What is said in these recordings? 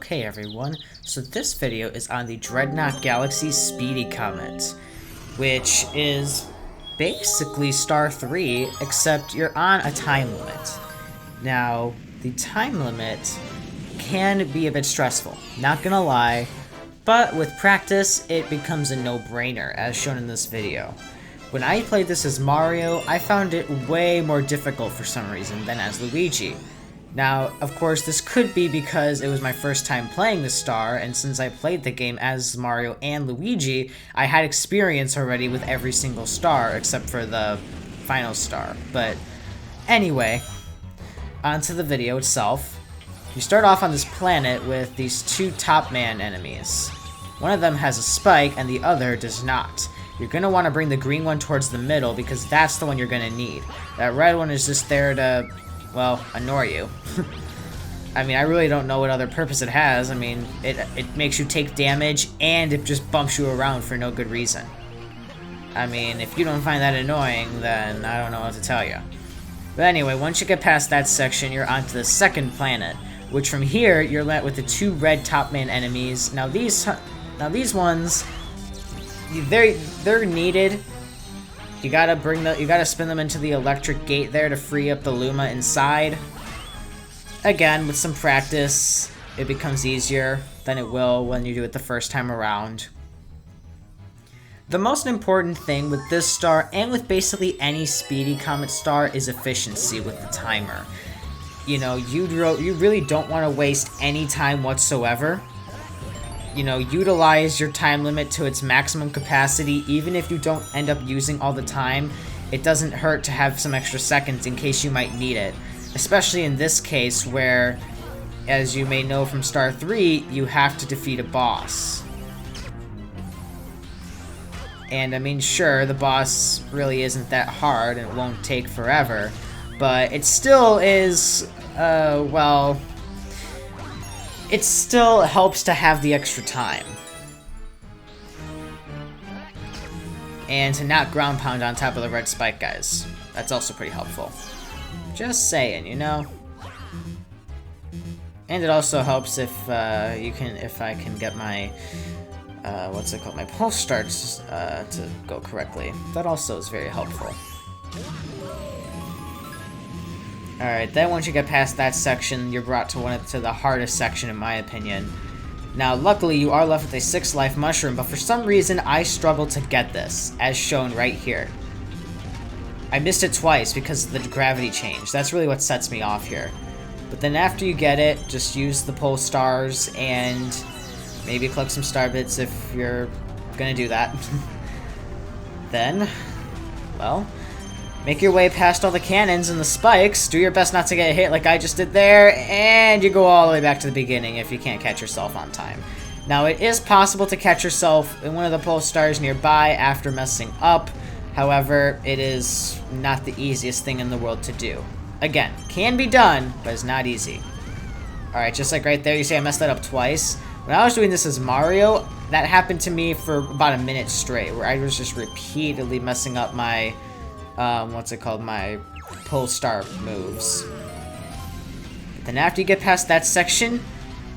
Okay everyone, so this video is on the Dreadnought Galaxy Speedy Commet, which is basically Star 3, except you're on a time limit. Now, the time limit can be a bit stressful, not gonna lie, but with practice, it becomes a no-brainer, as shown in this video. When I played this as Mario, I found it way more difficult for some reason than as Luigi. Now, of course, this could be because it was my first time playing the star, and since I played the game as Mario and Luigi, I had experience already with every single star, except for the final star. But anyway, onto the video itself. You start off on this planet with these two top man enemies. One of them has a spike, and the other does not. You're going to want to bring the green one towards the middle, because that's the one you're going to need. That red one is just there to, well, annoy you. I mean, I really don't know what other purpose it has. I mean, it makes you take damage, and it just bumps you around for no good reason. I mean, if you don't find that annoying, then I don't know what to tell you. But anyway, once you get past that section, you're onto the second planet, which from here, you're met with the two red top man enemies. Now these ones, they're needed. You gotta spin them into the electric gate there to free up the Luma inside. Again, with some practice, it becomes easier than it will when you do it the first time around. The most important thing with this star, and with basically any Speedy Commet star, is efficiency with the timer. You know, you really don't want to waste any time whatsoever. You know, utilize your time limit to its maximum capacity. Even if you don't end up using all the time, it doesn't hurt to have some extra seconds in case you might need it. Especially in this case where, as you may know from Star 3, you have to defeat a boss. And I mean, sure, the boss really isn't that hard and it won't take forever, but it still is, well, it still helps to have the extra time. And to not ground pound on top of the red spike guys. That's also pretty helpful. Just saying, you know? And it also helps if if I can get my, what's it called? My pulse starts to go correctly. That also is very helpful. Alright, then once you get past that section, you're brought to the hardest section in my opinion. Now, luckily, you are left with a 6 life mushroom, but for some reason, I struggled to get this, as shown right here. I missed it twice because of the gravity change. That's really what sets me off here. But then after you get it, just use the pole stars and maybe collect some star bits if you're gonna do that. Then, well, make your way past all the cannons and the spikes, do your best not to get hit like I just did there, and you go all the way back to the beginning if you can't catch yourself on time. Now, it is possible to catch yourself in one of the pole stars nearby after messing up. However, it is not the easiest thing in the world to do. Again, can be done, but it's not easy. Alright, just like right there, you see I messed that up twice. When I was doing this as Mario, that happened to me for about a minute straight, where I was just repeatedly messing up my, my pole star moves. But then after you get past that section,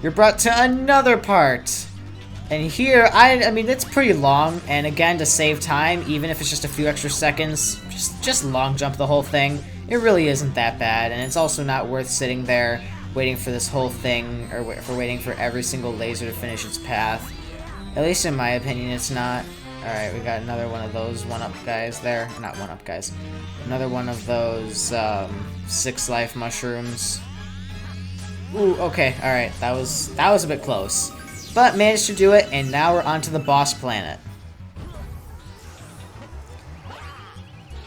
you're brought to another part. And here, I mean, it's pretty long, and again, to save time, even if it's just a few extra seconds, just long jump the whole thing. It really isn't that bad, and it's also not worth sitting there waiting for this whole thing, or waiting for every single laser to finish its path. At least in my opinion, it's not. Alright, we got another one of those one-up guys there. Not one-up guys. Another one of those 6 life mushrooms. Ooh, okay, alright, that was a bit close. But managed to do it, and now we're on to the boss planet.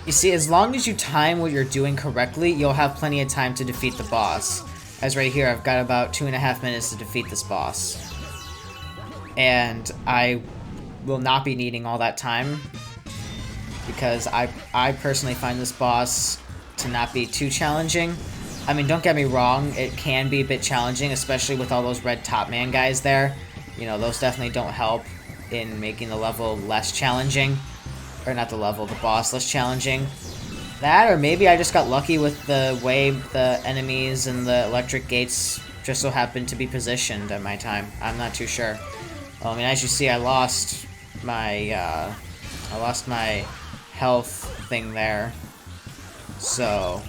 You see, as long as you time what you're doing correctly, you'll have plenty of time to defeat the boss. As right here, I've got about 2.5 minutes to defeat this boss. And I will not be needing all that time, because I personally find this boss to not be too challenging. I mean, don't get me wrong, it can be a bit challenging, especially with all those red top man guys there. You know, those definitely don't help in making the level less challenging. Or not the level, the boss less challenging. That, or maybe I just got lucky with the way the enemies and the electric gates just so happened to be positioned at my time. I'm not too sure. Well, I mean, as you see, I lost my health thing there. So,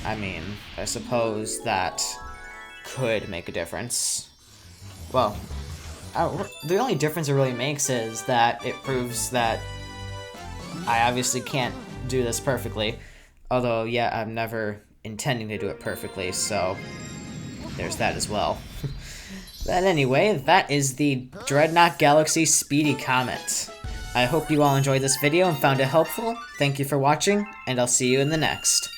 I mean, I suppose that could make a difference. Well, the only difference it really makes is that it proves that I obviously can't do this perfectly. Although, yeah, I'm never intending to do it perfectly, so there's that as well. But anyway, that is the Dreadnought Galaxy Speedy Commet. I hope you all enjoyed this video and found it helpful. Thank you for watching, and I'll see you in the next.